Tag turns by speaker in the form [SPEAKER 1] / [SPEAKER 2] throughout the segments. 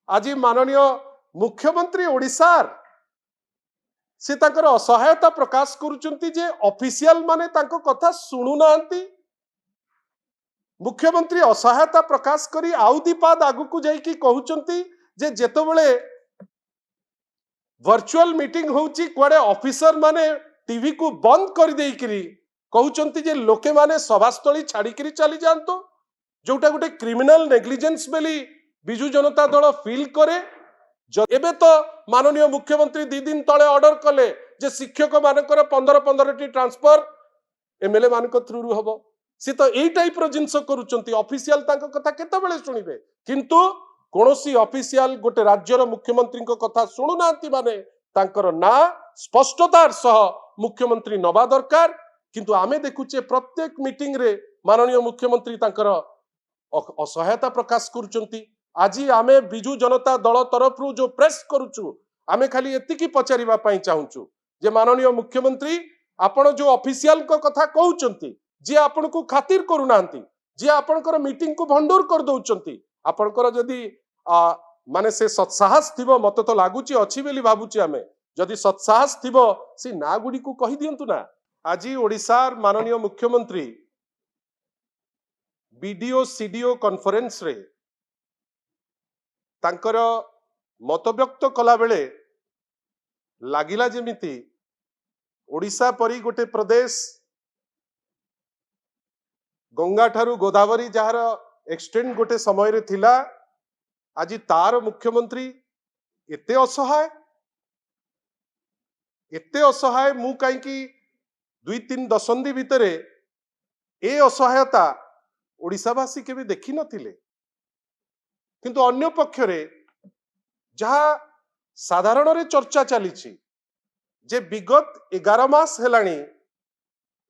[SPEAKER 1] आज माननीय मुख्यमंत्री ओडिशार से ताकर असहायता प्रकाश करुचंती जे ऑफिशियल माने तांको कथा सुनु नांती। मुख्यमंत्री असहायता प्रकाश करी आउ दीपाद आगु को जाई की कहउचंती जे जेतबेले वर्चुअल मीटिंग होउची कुआडे ऑफिसर माने टीवी को बंद कर देई करी कहउचंती जे लोके माने सभास्थली छाड़ी करी चली जानतो, जोटा गोटे क्रिमिनल नेग्लिजेंस बेली बिजु जनता दल फील करे। एबे तो माननीय मुख्यमंत्री 2 दिन तले ऑर्डर कले जे शिक्षक मानकर 15-15 टी ट्रांसफर एमएलए मान थ्रु हम सी तो यही टाइप जिनस करुचंती। ऑफिशियल तांको कथा केतेबेले सुनिबे किंतु कोनोसी ऑफिशियल गोटे राज्यर मुख्यमंत्री को कथा सुनु नांती माने तांकर ना स्पष्टतार सह मुख्यमंत्री नबा दरकार। किंतु आमे देखुचे प्रत्येक मीटिंग रे माननीय मुख्यमंत्री तांकर असहायता प्रकाश करुचंती। आज आमे बिजु जनता दल तरफ जो प्रेस करुचु आमे खाली एतिकी पचारिबा पई चाहूचु जे माननीय मुख्यमंत्री आपण जो ऑफिशियल को कथा कहउचंती जे आपण को खातिर करू नांती, जे आपणकर मीटिंग को भंडूर कर दउचंती, आपणकर जदी माने से सत्साहस थिबो मते तो लागुची अछि बेली भाबुची आमे जदी सत्साहस थिबो से ना गुडी को कहि दियंतु ना। आज ओडिसार माननीय मुख्यमंत्री बीडीओ सीडीओ कॉन्फ्रेंस रे तांकर मत व्यक्त कला बेले लागिला जेमिति ओडिशा परी गोटे प्रदेश गंगा ठारू गोदावरी जार एक्सटेंड गोटे समय रे थिला, आज तार मुख्यमंत्री एते असहाय मु कहीं 2-3 दशंधि भितरे ए असहायता ओडिशावासी केबे देखि नथिले। किंतु अन्य पक्षरे जहा साधारण रे चर्चा चली जे विगत 11 मास हेलाणी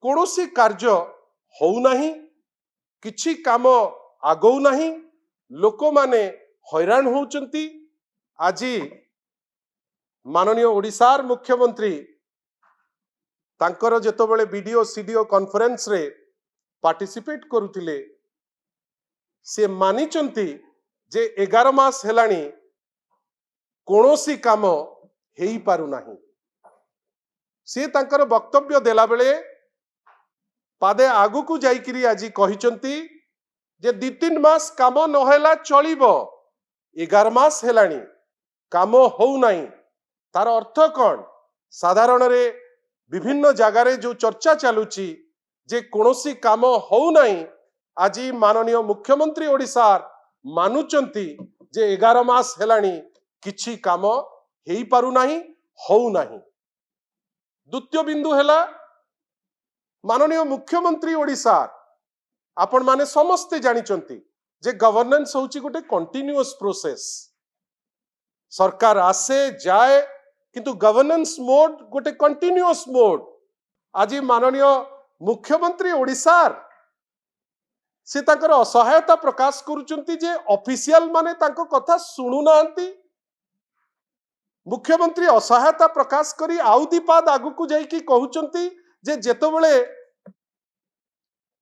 [SPEAKER 1] कोनोसी कार्य होउ नाही, किछि काम आगौ नाही, लोक माने हैरान होउचंती। आज माननीय ओडिशार मुख्यमंत्री तांकर जेतबेले बीडीओ सीडीओ कॉन्फ्रेंस रे पार्टिसिपेट करुथिले से मानिचंती जे 11 मास हेलाणी कोनोसी काम हेई पारु नाही। से तांकर वक्तव्य देला बेले पादे आगु को जाइकिरी आज कहिचंती जे 2-3 मास काम नहेला चलिबो, 11 मास हेलाणी काम होउ नाही। तार अर्थ कौन? साधारण रे विभिन्न जगार जो चर्चा चलुची जे कोनोसी काम होउ नाही, आज माननीय मुख्यमंत्री ओडिशार मानुचंती जे 11 मास हेलाणी किछि काम हेई पारु नाही, होउ नाही। द्वितीय बिंदु हेला माननीय मुख्यमंत्री ओडिशार आपण माने समस्ते जानिचंती जे गवर्नेंस होउची गोटे कंटिन्यूअस प्रोसेस। सरकार आसे जाए किंतु गवर्नेंस मोड गोटे कंटिन्यूअस मोड। आज माननीय मुख्यमंत्री ओडिशार से ताकर असहायता प्रकाश करुचंती जे ऑफिशियल माने तांको कथा सुनु नांती। मुख्यमंत्री असहायता प्रकाश करी आउ दीपाद आगु को जाई की कहउचंती जे जेतबेले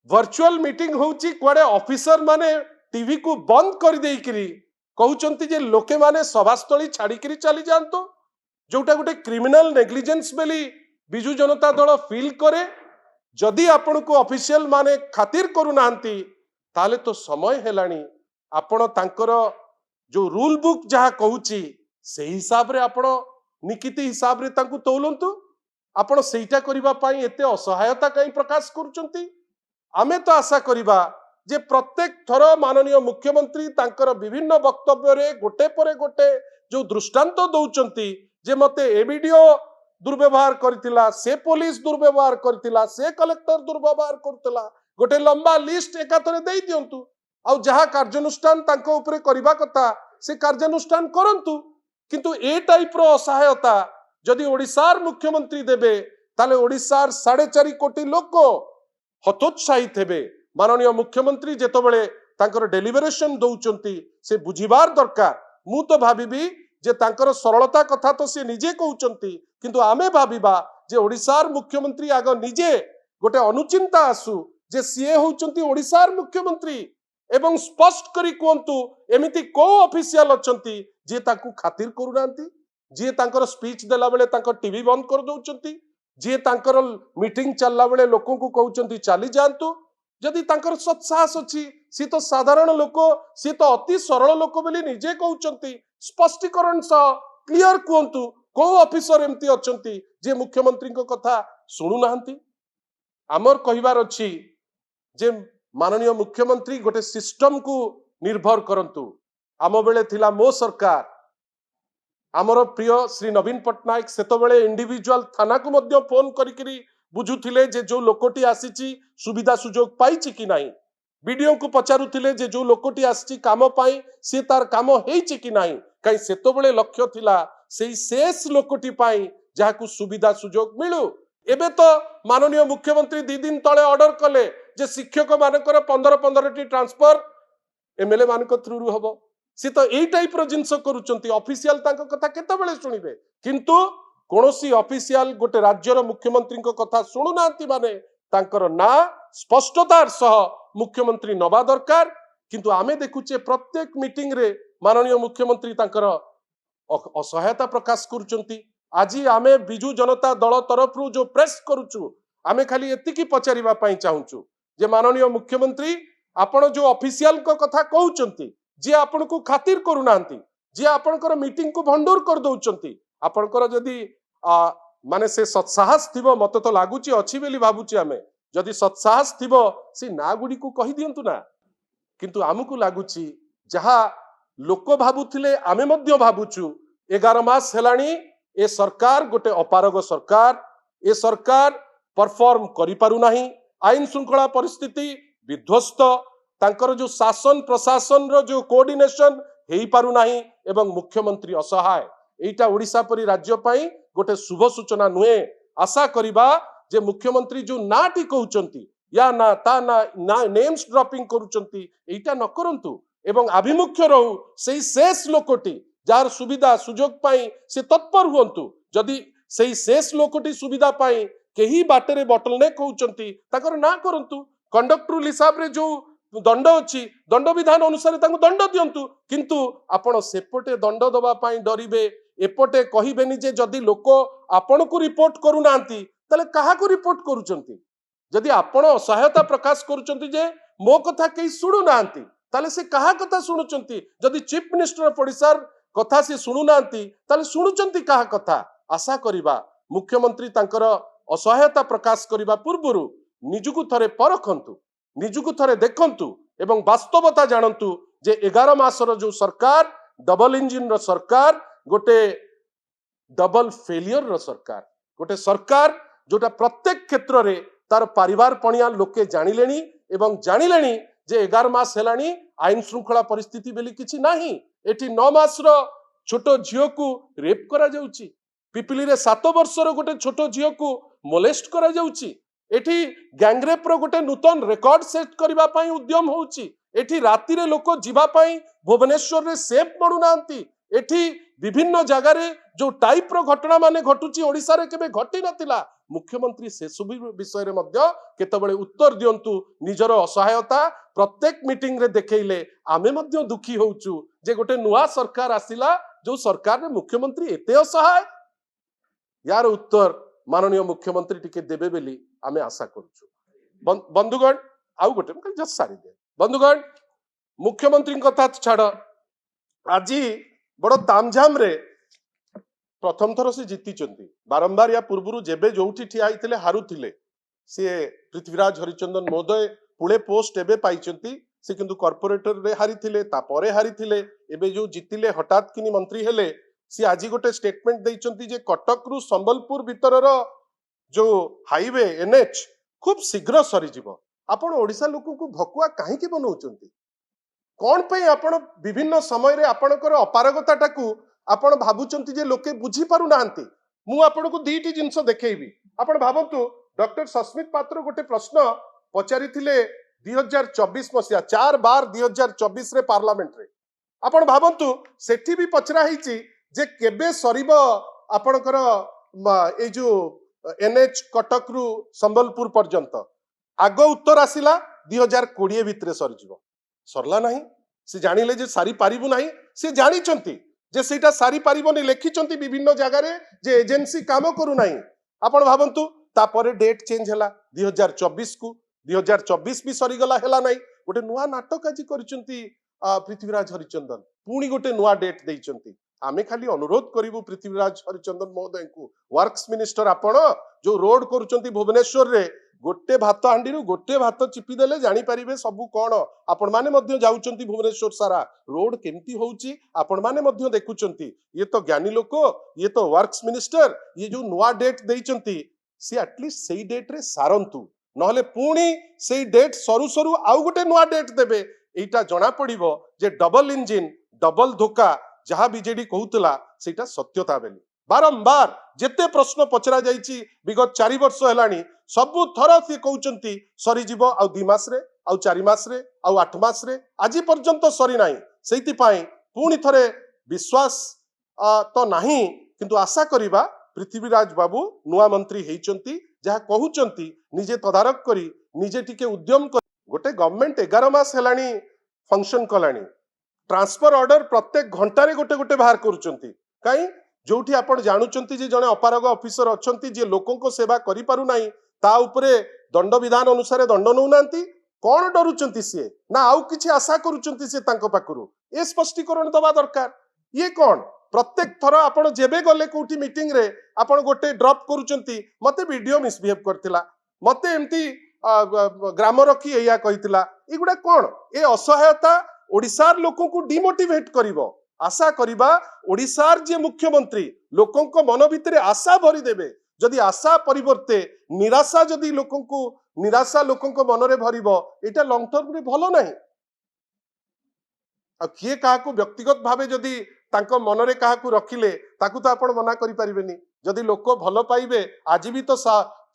[SPEAKER 1] वर्चुअल मीटिंग होउची कुआडे ऑफिसर माने टीवी को बंद कर देई करी कहउचंती जे लोके माने सभास्थली छाड़ी करी चली जानतो, जोटा गोटे क्रिमिनल नेग्लिजेंस बेली बिजु जनता दल फील करे। जदि आपण को ऑफिशियल माने खातिर करू नांती ताले तो समय हेलाणी आपण तांकर जो रूल बुक जहा कहूची से हिसाब रे आपण निकिति हिसाब रे तांकु तौलंतु। आपण सेटा करिबा पई एते असहायता कई प्रकाश करूचंती। आमे तो आशा करिबा जे प्रत्येक थर माननीय मुख्यमंत्री तांकर विभिन्न वक्तव्य रे गोटे परे गोटे जो दृष्टांत दउचंती जे मते ए वीडियो दुर्व्यवहार करथिला, से पुलिस दुर्व्यवहार करथिला, से कलेक्टर दुर्व्यवहार करथिला, गोटे लंबा लिस्ट एकाथरे देई दियंतु आउ जहा कार्यानुष्ठान तांको ऊपर करिबा कथा से कार्यानुष्ठान करंतु। किंतु ए टाइप रो असहायता जदि ओडिशार मुख्यमंत्री देबे ताले ओडिशार 4.5 कोटी लोक हतोत्साहित हेबे। माननीय मुख्यमंत्री जेतबेले तांकर डेलिबरेशन दउचंती से बुझिबार दरकार। मु तो भाबिबी जे तांकर सरलता कथा तो से निजे कहउचंती, किंतु आमे भाबिबा जे ओडिशार मुख्यमंत्री आग निजे गोटे अनुचिंता आसु जे सीए होउचंती ओडिशार मुख्यमंत्री। एवं स्पष्ट करी कहतु एमिति को ऑफिशियल अछंती जे ताकू खातिर करूनांती, जे तांकर स्पीच देला बेले तांकर टीवी बंद कर दउचंती, जे तांकर मीटिंग चलला बेले लोकों को कहउचंती चली जांतु। जदि तांकर सत्साहस अछि सी तो साधारण लोक, सी तो अति सरल लोक बोली निजे कहउचंती। स्पष्टीकरण स क्लियर कहतु को ऑफिसर एमती अछंती जे मुख्यमंत्री को कथा सुनु नाहंती। आमर कहिबार अछि जे माननीय मुख्यमंत्री गोटे सिस्टम को निर्भर करंतु। आम बेले थिला मो सरकार, आमर प्रिय श्री नवीन पट्टनायक सेतो बेले इंडिविजुअल थाना को मध्य फोन करिकरी बुझुथिले जे जो लोकोटी आसीची सुविधा सुजोग पाइची कि नाही। वीडियो को पचारुथिले जे जो लोकोटी आसीची काम पाई से तार काम हेइची कि नाही। काई सेतो बेले लक्ष्य थिला सेई शेष लोकोटी पाई जाहाकू सुविधा सुजोग मिलु। एबे तो माननीय मुख्यमंत्री 2 दिन तले ऑर्डर कले जे शिक्षक मानकर 15-15 टी ट्रांसफर एमएलए मानक थ्रू रु हबो। सी तो एई टाइप रो जिंस करूचंती। ऑफिशियल तांको कथा केते बेले सुनिबे, किंतु कोनोसी ऑफिशियल गोटे राज्यर मुख्यमंत्री को कथा सुनु नांती माने तांकर ना स्पष्टतार सह मुख्यमंत्री नबा दरकार। किंतु आमे देखुचे प्रत्येक मीटिंग रे माननीय मुख्यमंत्री तांकर असहायता प्रकाश करूचंती। आज आमे बिजू जनता दल तरफ जो प्रेस करूचु, आमे खाली एतिकी पचारिबा पई चाहूचु जे माननीय मुख्यमंत्री आपण जो ऑफिशियल को कथा कहउचंती, जे आपण को खातिर करू नांती, जे आपणकर मीटिंग को भंडूर कर दउचंती, आपणकर जदी माने से सत्साहस थिबो, मत तो लागुची अछि बेली भाबुची आमे, जदी सत्साहस थिबो से ना गुडी को कहि दियंतु ना। किंतु आमको लागुची जहा लोक भाबुथिले आमे मध्य भाबुचु 11 मास हेलानी ए सरकार गोटे अपारग सरकार। ए सरकार परफॉर्म करि पारु नाही। आईन श्रृंखला परिस्थिति विध्वस्त, तांकर जो शासन प्रशासन रो जो कोऑर्डिनेशन हेई पारु नाही एवं मुख्यमंत्री असहाय। एटा ओडिशा परि राज्य पई गोटे शुभ सूचना नुहे। आशा करिबा जे मुख्यमंत्री जो नाटी कहउचंती या ना ता ना नेम्स ड्रॉपिंग करूचंती, एटा न करंतु एवं अभिमुख्य रहू सेई शेष लोकटी जार सुविधा सुजोग पाई से तत्पर हुंतु। जदि सेई शेष लोकटी सुविधा पाई केही बाटेरे बटलनेक कहउचंती ताकर ना करंतु। कंडक्टर हिसाब रे जो दंड अछि दंड विधान अनुसार तांको दंड दियंतु। किंतु आपण सेपटे दंड दबा पाई डरिबे, एपटे कहिबेनी जे जदि लोक आपण को रिपोर्ट करू नांती तले काहा को रिपोर्ट करूचंती। जदि आपण असहायता प्रकाश करूचंती जे मो कथा केही सुनु नांती ताले से काहा कथा सुनुचंती। जदि चीफ मिनिस्टर पडिसार कथा से सुनु नांती ताले सुनुचंती काहा कथा। आशा करिबा मुख्यमंत्री तांकर असहायता प्रकाश करिबा पूर्वरु निजुकु थरे परखंतु, निजुकु थरे देखंतु एवं वास्तवता जानंतु जे 11 मासर जो सरकार डबल इंजिन रो सरकार, गोटे डबल फेलियर रो सरकार, गोटे सरकार जोटा प्रत्येक क्षेत्र रे तार परिवार पणिया लोके जानिलेनी एवं जानिलेनी जे 11 मास हेलानी आईन श्रृंखला परिस्थिति बेली किछि नाही। एठी 9 मास रो छोटो झियो को रेप करा जाउची, पिपिली रे 7 वर्षर गोटे छोटो झियो को मोलेस्ट करा जाउची, एठी गैंगरेप रो गोटे नूतन रेकॉर्ड सेट करिबा पई उद्यम होउची, एठी राति रे लोक जीवा पई भुवनेश्वर रे सेफ पडु नांती, एठी विभिन्न जगह रे जो टाइप रो घटना माने घटुची ओडिसा रे केबे घटी नथिला। मुख्यमंत्री से सब विषय रे मध्य केतबेले उत्तर दियंतु। निजर असहायता प्रत्येक मीटिंग रे देखैले आमे मध्य दुखी होउचु जे गोटे नुआ सरकार आसिला जो सरकार रे मुख्यमंत्री एते असहाय। यार उत्तर माननीय मुख्यमंत्री टिके देबे बेली आमे आशा करूचु। बंधुगण आउ गोटे जस्ट सारी दे बंधुगण, मुख्यमंत्री कथा छाड़ आज बड़ तामझाम रे प्रथम थर से जीति बारंबार या पूर्व जेबे जोठी ठिया होइतिले हारुथिले से पृथ्वीराज हरिचंदन महोदय पुळे पोस्ट एबे पाइचंती। से किंतु कॉर्पोरेटर रे हारिथिले, तापरे हारिथिले, एबे जो जीतिले हठात किनी मंत्री हेले सी आज गोटे स्टेटमेंट देइचंती जे कटक रु संबलपुर भीतरर जो हाईवे एनएच खूब शीघ्र सरी जीवो। आपण ओडिसा लोक को भकुआ काहे की बनौचंती? कोन पे आपण विभिन्न समय रे आपणकर अपारगता टाकू आपण भाबुचंती जे लोके बुझी पारु नाहंती। मु आपण को दीटी जिंस देखैबी। आपण भाबंतु डॉक्टर सस्मित पात्र गोटे प्रश्न पचारिथिले 2024 मसिया 4/12/2024 रे पार्लियामेंट रे। आपण भाबंतु सेठी भी पचरा हिची जे केबे सरीबो आपणकर ए जो एनएच कटक रु संबलपुर पर्यंत। आगो उत्तर आसिला 2020 भितरे सरीजिवो। सरला नहीं से जानिले जे सारी पारिबु नहीं से जानिचंती जे सेटा सारी पारिबनी लेखिचंती विभिन्न जगह रे जे एजेंसी काम करू नहीं आपण भाबंतु तापरे डेट चेंज हला 2024 को 2024 भी सरी गला हला नहीं गोटे नुआ नाटक आज करिसंती पृथ्वीराज हरिचंदन पुणी गोटे नुआ डेट देइचंती आमे खाली अनुरोध करिवु पृथ्वीराज हरिचंदन महोदय को वर्क्स मिनिस्टर आपण जो रोड करूचंती भुवनेश्वर रे गोटे भात हांडी गोटे भात चिपी देले जानी परिबे सबु कोन आपण माने मध्य जाउचंती भुवनेश्वर सारा रोड केमती होउची आपण माने मध्य देखुचंती ये तो ज्ञानी लोक ये तो वर्क्स मिनिस्टर ये जो नुआ डेट देइचंती सी एटलीस्ट सेई डेट रे सारंतु नहले पुणी सेई डेट सरू सरू आउ गोटे नुआ डेट देबे एटा जणा पड़िबो जे डबल इंजिन डबल धोखा जहां बीजेडी कहूतला सेटा सत्यता बेली बारंबार जेते प्रश्न पचरा जाइची विगत 4 वर्ष हेलानी सबु थर सी कहउचंती सरी जीवो आ 2 मास रे आ 4 मास रे आ 8 मास रे आजि पर्यंत सरी नाही सेति पई पुणी थरे विश्वास तो नाही किंतु आशा करिबा पृथ्वीराज बाबू नुआ मंत्री हेइचंती जहा कहउचंती निजे तदारक करी निजे टिके उद्यम कर गोटे गवर्नमेंट 11 मास हेलानी फंक्शन कलानी ट्रांसफर ऑर्डर प्रत्येक घंटारे गोटे गोटे बाहर करूचंती काई जोठी आपण जानुचंती जे जने अपारग ऑफिसर अछंती जे लोकों को सेवा करि पारु नाही ता उपरे दंड विधान अनुसार दंड नउ नांती कोन डरुचंती से ना आउ किछि आशा करूचंती से तांको पाखरु ए स्पष्टीकरण दबा दरकार ये कोन प्रत्येक थर आपण जेबे गले कोठी मीटिंग रे आपण गोटे ड्रॉप करूचंती मते वीडियो मिसबिहेव करथिला मते एमती ग्राम रखी एया कहितला एगुडा कोन ए असहायता ओडिसार लोकों को डिमोटिवेट करिवो आशा करिबा ओडिसार जे मुख्यमंत्री लोकों को मन भितरे आशा भरी देबे जदि आशा परिवर्ते निराशा जदि लोकों को निराशा लोकों को मनरे भरिबो एटा लॉन्ग टर्म रे भलो नाही आ किए काहा को व्यक्तिगत भावे जदि तांको मनरे काहा को रखिले ताकू तो आपण मना करि परिबेनी जदि लोक भलो पाइबे आज भी तो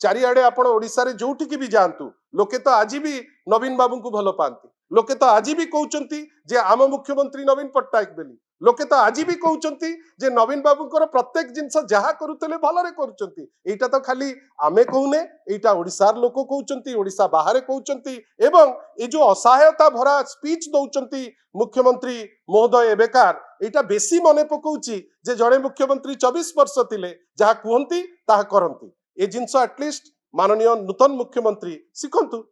[SPEAKER 1] चारिआडे आपण ओडिसा रे जोठी की भी जानतु लोके तो आज भी नवीन बाबू को भलो पांती लोके तो आज भी कहउचंती जे आम मुख्यमंत्री नवीन पट्टनायक बेली लोके तो आज भी कहउचंती जे नवीन बाबू को प्रत्येक जिंस जहा करूतले भलो रे करूचंती एटा तो खाली आमे कहूने एटा ओडिसार लोक कहउचंती ओडिसा बाहरे कहउचंती एवं ए जो असहायता भरा स्पीच दउचंती मुख्यमंत्री महोदय एबेकार एटा बेसी मने पकउची जे जणे मुख्यमंत्री 24 वर्ष थिले जहा कहंती ताहा करंती ए जिंस एटलीस्ट माननीय नूतन मुख्यमंत्री सिखंतु।